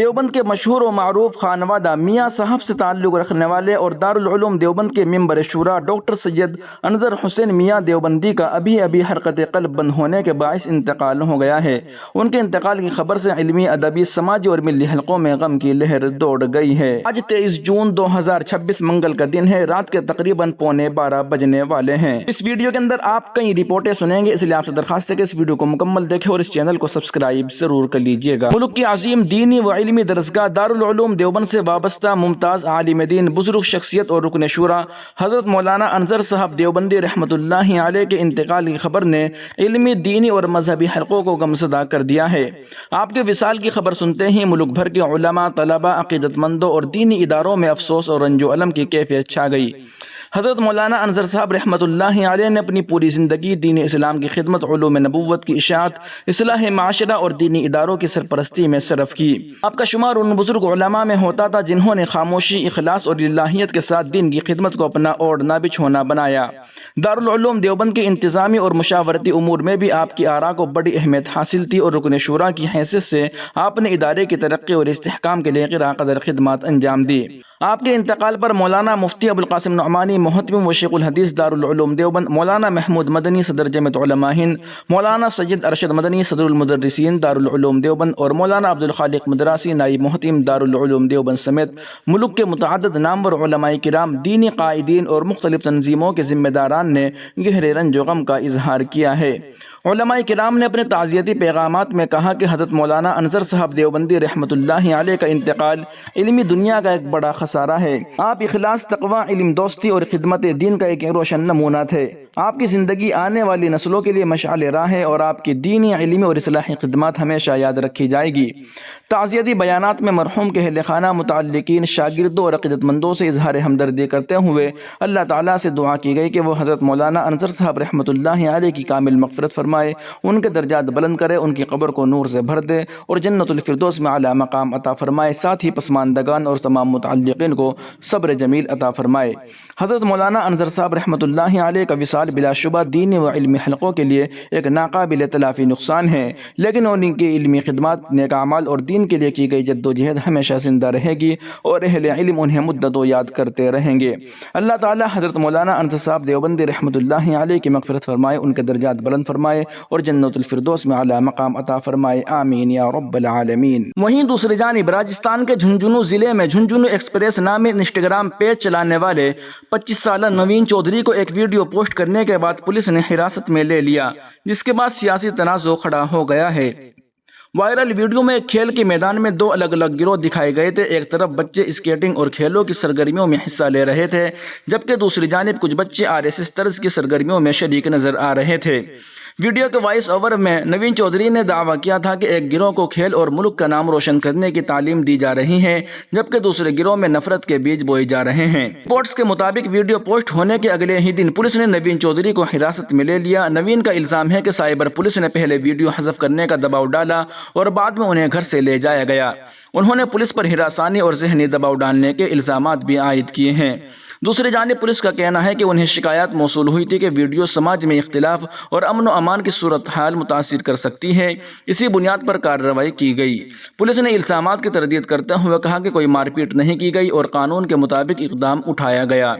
دیوبند کے مشہور و معروف خانوادہ میاں صاحب سے تعلق رکھنے والے اور دارالعلوم دیوبند کے ممبر شورا ڈاکٹر سید انظر حسین میاں دیوبندی کا ابھی حرکت قلب بند ہونے کے باعث انتقال ہو گیا ہے۔ ان کے انتقال کی خبر سے علمی، ادبی، سماجی اور ملی حلقوں میں غم کی لہر دوڑ گئی ہے۔ آج 23 جون 2026 منگل کا دن ہے، رات کے تقریباً 11:15 بجنے والے ہیں۔ اس ویڈیو کے اندر آپ کئی رپورٹیں سنیں گے، اس لیے آپ سے درخواست ہے کہ اس ویڈیو کو مکمل دیکھیں اور اس چینل کو سبسکرائب ضرور کر لیجئے گا۔ ملک کی عظیم دینی و علمی درسگاہ دارالعلوم دیوبند سے وابستہ ممتاز عالم دین، بزرگ شخصیت اور رکن شورا حضرت مولانا انظر صاحب دیوبندی رحمۃ اللہ علیہ کے انتقال کی خبر نے علمی، دینی اور مذہبی حلقوں کو غمزدہ کر دیا ہے۔ آپ کے وصال کی خبر سنتے ہی ملک بھر کے علماء، طلباء، عقیدت مندوں اور دینی اداروں میں افسوس اور رنج و الم کی کیفیت چھا گئی۔ حضرت مولانا انظر صاحب رحمۃ اللہ علیہ نے اپنی پوری زندگی دین اسلام کی خدمت، علوم نبوت کی اشاعت، اصلاح معاشرہ اور دینی اداروں کی سرپرستی میں صرف کی۔ آپ کا شمار ان بزرگ علماء میں ہوتا تھا جنہوں نے خاموشی، اخلاص اور للہیت کے ساتھ دین کی خدمت کو اپنا اوڑھنا بچھونا بنایا۔ دارالعلوم دیوبند کے انتظامی اور مشاورتی امور میں بھی آپ کی آراء کو بڑی اہمیت حاصل تھی اور رکن شورا کی حیثیت سے آپ نے ادارے کی ترقی اور استحکام کے لیے غیر قدر خدمات انجام دی۔ آپ کے انتقال پر مولانا مفتی ابوالقاسم نعمانی محتمم و شیخ الحدیث دارالعلوم دیوبند، مولانا محمود مدنی صدر جمعیت علماء ہند، مولانا سید ارشد مدنی صدر المدرسین دارالعلوم دیوبند اور مولانا عبدالخالق مدراسی نائب محتم دارالعلوم دیوبند سمیت ملک کے متعدد نامور علماء کرام، دینی قائدین اور مختلف تنظیموں کے ذمہ داران نے گہرے رنج و غم کا اظہار کیا ہے۔ علماء کرام نے اپنے تعزیتی پیغامات میں کہا کہ حضرت مولانا انظر صاحب دیوبندی رحمۃ اللہ علیہ کا انتقال علمی دنیا کا ایک بڑا خسارہ ہے۔ آپ اخلاص، تقوی، علم دوستی اور خدمت دین کا ایک روشن نمونہ تھے۔ آپ کی زندگی آنے والی نسلوں کے لیے مشعل راہ ہے اور آپ کی دینی، علمی اور اصلاحی خدمات ہمیشہ یاد رکھی جائے گی۔ تعزیتی بیانات میں مرحوم کے اہل خانہ، متعلقین، شاگردوں اور عقیدت مندوں سے اظہار ہمدردی کرتے ہوئے اللہ تعالیٰ سے دعا کی گئی کہ وہ حضرت مولانا انظر صاحب رحمۃ اللہ علیہ کی کامل مغفرت فرمائے، ان کے درجات بلند کرے، ان کی قبر کو نور سے بھر دے اور جنت الفردوس میں اعلیٰ مقام عطا فرمائے، ساتھ ہی پسماندگان اور تمام متعلقین کو صبر جمیل عطا فرمائے۔ حضرت مولانا انظر صاحب رحمۃ اللہ علیہ کا وصال بلا شبہ دینی و علمی حلقوں کے لیے ایک ناقابل تلافی نقصان ہے، لیکن ان کی علمی خدمات، نیک اعمال اور دین کے لیے کی گئی جدوجہد ہمیشہ زندہ رہے گی اور اہل علم انہیں مدتوں یاد کرتے رہیں گے۔ اللہ تعالیٰ حضرت مولانا انظر صاحب دیوبندی رحمۃ اللہ علیہ کی مغفرت فرمائے، ان کے درجات بلند فرمائے اور جنت الفردوس میں اعلیٰ مقام عطا فرمائے، آمین یا رب العالمین۔ وہیں دوسری جانب راجستھان کے جھنجھنو ضلع میں جھنجھنو ایکسپریس نامی انسٹاگرام پیج چلانے والے 25 سالہ نوین چودھری کو ایک ویڈیو پوسٹ کرنے کے بعد پولیس نے حراست میں لے لیا، جس کے بعد سیاسی تنازع کھڑا ہو گیا ہے۔ وائرل ویڈیو میں کھیل کے میدان میں دو الگ الگ گروہ دکھائے گئے تھے۔ ایک طرف بچے اسکیٹنگ اور کھیلوں کی سرگرمیوں میں حصہ لے رہے تھے، جبکہ دوسری جانب کچھ بچے RSS طرز کی سرگرمیوں میں شریک نظر آ رہے تھے۔ ویڈیو کے وائس اوور میں نوین چودھری نے دعویٰ کیا تھا کہ ایک گروہ کو کھیل اور ملک کا نام روشن کرنے کی تعلیم دی جا رہی ہے، جبکہ دوسرے گروہ میں نفرت کے بیج بوئے جا رہے ہیں۔ رپورٹس کے مطابق ویڈیو پوسٹ ہونے کے اگلے ہی دن پولیس نے نوین چودھری کو حراست میں لے لیا۔ نوین کا الزام ہے کہ سائبر پولیس نے پہلے ویڈیو حذف کرنے کا دباؤ ڈالا اور بعد میں انہیں گھر سے لے جایا گیا۔ انہوں نے پولیس پر ہراسانی اور ذہنی دباؤ ڈالنے کے الزامات بھی عائد کیے ہیں۔ دوسری جانب پولیس کا کہنا ہے کہ انہیں شکایات موصول ہوئی تھی کہ ویڈیو سماج میں اختلاف اور امن و امان کی صورتحال متاثر کر سکتی ہے، اسی بنیاد پر کارروائی کی گئی۔ پولیس نے الزامات کی تردید کرتے ہوئے کہا کہ کوئی مار پیٹ نہیں کی گئی اور قانون کے مطابق اقدام اٹھایا گیا۔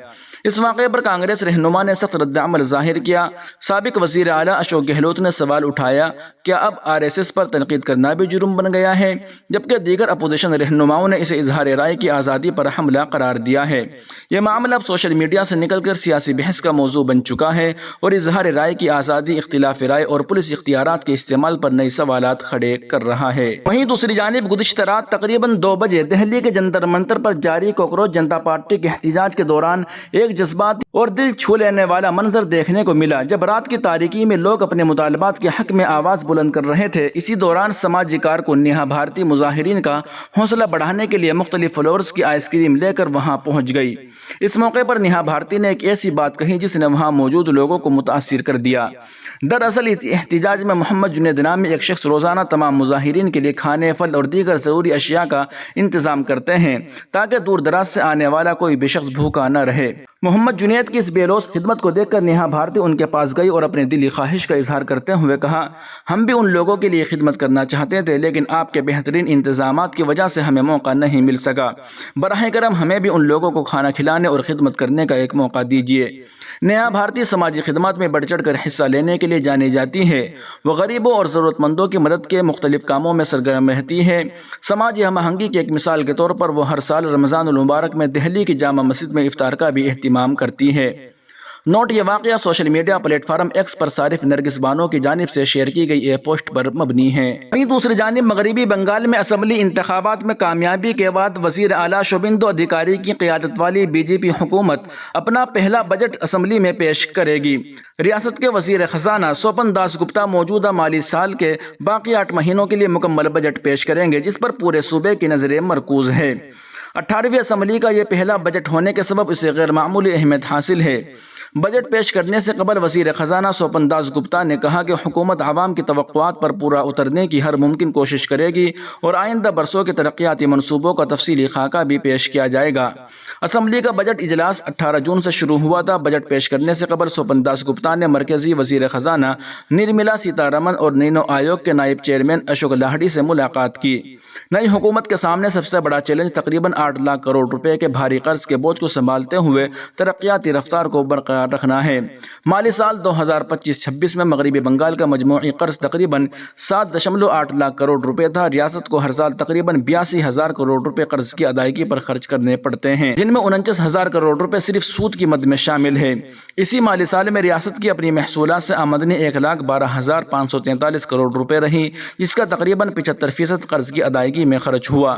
اس واقعے پر کانگریس رہنما نے سخت رد عمل ظاہر کیا۔ سابق وزیر اعلیٰ اشوک گہلوت نے سوال اٹھایا، کیا اب RSS پر تنقید کرنا بھی جرم بن گیا ہے؟ جبکہ دیگر اپوزیشن رہنماؤں نے اسے اظہار رائے کی آزادی پر حملہ قرار دیا ہے۔ یہ معاملہ اب سوشل میڈیا سے نکل کر سیاسی بحث کا موضوع بن چکا ہے اور اظہار رائے کی آزادی، اختلاف رائے اور پولیس اختیارات کے استعمال پر نئے سوالات کھڑے کر رہا ہے۔ وہیں دوسری جانب گزشتہ رات تقریباً 2 بجے دہلی کے جنتر منتر پر جاری کوکروچ جنتا پارٹی کے احتجاج کے دوران ایک جذباتی اور دل چھو لینے والا منظر دیکھنے کو ملا، جب رات کی تاریکی میں لوگ اپنے مطالبات کے حق میں آواز بلند کر رہے تھے۔ اسی دوران سماجی کارکن نیہا بھارتی مظاہرین کا حوصلہ بڑھانے کے لیے مختلف فلیورز کی آئس کریم لے کر وہاں پہنچ گئی۔ اس موقع پر نیہا بھارتی نے ایک ایسی بات کہی جس نے وہاں موجود لوگوں کو متاثر کر دیا۔ دراصل اس احتجاج میں محمد جنید نامی ایک شخص روزانہ تمام مظاہرین کے لیے کھانے، پھل اور دیگر ضروری اشیاء کا انتظام کرتے ہیں تاکہ دور دراز سے آنے والا کوئی بھی شخص بھوکا نہ رہے۔ محمد جنید کی اس بے لوث خدمت کو دیکھ کر نیہا بھارتی ان کے پاس گئی اور اپنی دلی خواہش کا اظہار کرتے ہوئے کہا، ہم بھی ان لوگوں کے لیے خدمت کرنا چاہتے تھے لیکن آپ کے بہترین انتظامات کی وجہ سے ہمیں موقع نہیں مل سکا۔ براہ کرم ہمیں بھی ان لوگوں کو کھانا کھلانے اور خدمت کرنے کا ایک موقع دیجیے۔ نیہا بھارتی سماجی خدمات میں بڑھ چڑھ کر حصہ لینے کے لیے جانی جاتی ہے۔ وہ غریبوں اور ضرورت مندوں کی مدد کے مختلف کاموں میں سرگرم رہتی ہے۔ سماجی ہم آہنگی کی ایک مثال کے طور پر وہ ہر سال رمضان المبارک میں دہلی کی جامع مسجد میں افطار کا بھی اہتمام کرتی ہے۔ نوٹ: یہ واقعہ social media platform X پر صارف نرگس بانو کی جانب سے شیئر کی گئی ایک پوسٹ پر مبنی ہے۔ وہیں دوسری جانب مغربی بنگال میں اسمبلی انتخابات میں کامیابی کے بعد وزیر اعلیٰ شوبھیندو ادھیکاری کی قیادت والی بی جے پی حکومت اپنا پہلا بجٹ اسمبلی میں پیش کرے گی۔ ریاست کے وزیر خزانہ سوپن داس گپتا موجودہ مالی سال کے باقی 8 مہینوں کے لیے مکمل بجٹ پیش کریں گے، جس پر پورے صوبے کی نظریں مرکوز ہے۔ 18ویں اسمبلی کا یہ پہلا بجٹ ہونے کے سبب اسے غیر معمولی اہمیت حاصل ہے۔ بجٹ پیش کرنے سے قبل وزیر خزانہ سوپن داس گپتا نے کہا کہ حکومت عوام کی توقعات پر پورا اترنے کی ہر ممکن کوشش کرے گی اور آئندہ برسوں کے ترقیاتی منصوبوں کا تفصیلی خاکہ بھی پیش کیا جائے گا۔ اسمبلی کا بجٹ اجلاس 18 جون سے شروع ہوا تھا۔ بجٹ پیش کرنے سے قبل سوپن داس گپتا نے مرکزی وزیر خزانہ نرملا سیتارمن اور نینو آیوگ کے نائب چیئرمین اشوک لاہڑی سے ملاقات کی۔ نئی حکومت کے سامنے سب سے بڑا چیلنج تقریباً 8 لاکھ کروڑ روپے کے بھاری قرض کے بوجھ کو سنبھالتے ہوئے ترقیاتی رفتار کو برقرار رکھنا ہے۔ مالی سال 2025-26 میں مغربی بنگال کا مجموعی قرض تقریباً 7.8 لاکھ کروڑ روپے تھا۔ ریاست کو ہر سال تقریباً 82,000 کروڑ روپے قرض کی ادائیگی پر خرچ کرنے پڑتے ہیں، جن میں 49,000 کروڑ روپے صرف سود کی مد میں شامل ہے۔ اسی مالی سال میں ریاست کی اپنی محصولات سے آمدنی 1,12,543 کروڑ روپے رہی، جس کا تقریباً 75% قرض کی ادائیگی میں خرچ ہوا۔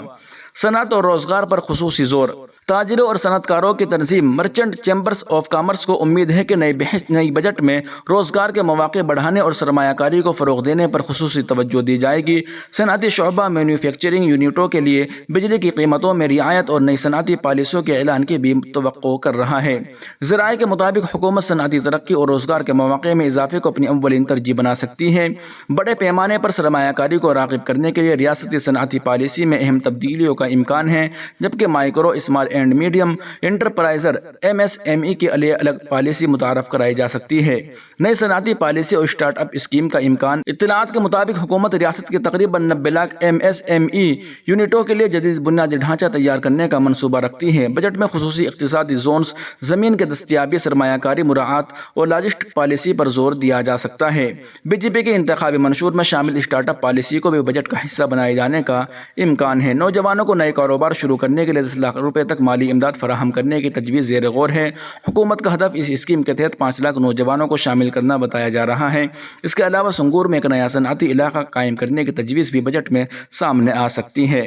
صنعت اور روزگار پر خصوصی زور۔ تاجروں اور صنعت کاروں کی تنظیم مرچنٹ چیمبرز آف کامرس کو امید ہے کہ نئی بجٹ میں روزگار کے مواقع بڑھانے اور سرمایہ کاری کو فروغ دینے پر خصوصی توجہ دی جائے گی۔ صنعتی شعبہ مینوفیکچرنگ یونٹوں کے لیے بجلی کی قیمتوں میں رعایت اور نئی صنعتی پالیسیوں کے اعلان کی بھی توقع کر رہا ہے۔ ذرائع کے مطابق حکومت صنعتی ترقی اور روزگار کے مواقع میں اضافے کو اپنی اولین ترجیح بنا سکتی ہے۔ بڑے پیمانے پر سرمایہ کاری کو راغب کرنے کے لیے ریاستی صنعتی پالیسی میں اہم تبدیلیوں کا امکان ہے، جبکہ micro, small and medium enterprises MSME کے لیے الگ پالیسی متعارف کرائی جا سکتی ہے۔ نئی صنعتی پالیسی اور اسٹارٹ اپ اسکیم کا امکان۔ اطلاعات کے مطابق حکومت ریاست کے تقریباً 90 لاکھ MSME یونٹوں کے لیے جدید بنیادی ڈھانچہ تیار کرنے کا منصوبہ رکھتی ہے۔ بجٹ میں خصوصی اقتصادی زونز، زمین کی دستیابی، سرمایہ کاری مراعات اور لاجسٹک پالیسی پر زور دیا جا سکتا ہے۔ بی جے پی کے انتخابی منشور میں شامل اسٹارٹ اپ پالیسی کو بھی بجٹ کا حصہ بنائے جانے کا امکان ہے۔ نوجوانوں کو نئے کاروبار شروع کرنے کے لیے 10 لاکھ روپے تک مالی امداد فراہم کرنے کی تجویز زیر غور ہے۔ حکومت کا ہدف اس اسکیم کے تحت 5 لاکھ نوجوانوں کو شامل کرنا بتایا جا رہا ہے۔ اس کے علاوہ سنگور میں ایک نیا صنعتی علاقہ قائم کرنے کی تجویز بھی بجٹ میں سامنے آ سکتی ہے۔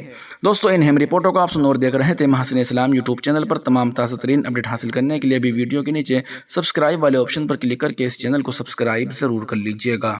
دوستو، ان اہم رپورٹوں کو آپ سن اور دیکھ رہے تھے محسن اسلام یوٹیوب چینل پر۔ تمام تازہ ترین اپڈیٹ حاصل کرنے کے لیے بھی ویڈیو کے نیچے سبسکرائب والے آپشن پر کلک کر کے اس چینل کو سبسکرائب ضرور کر لیجیے گا۔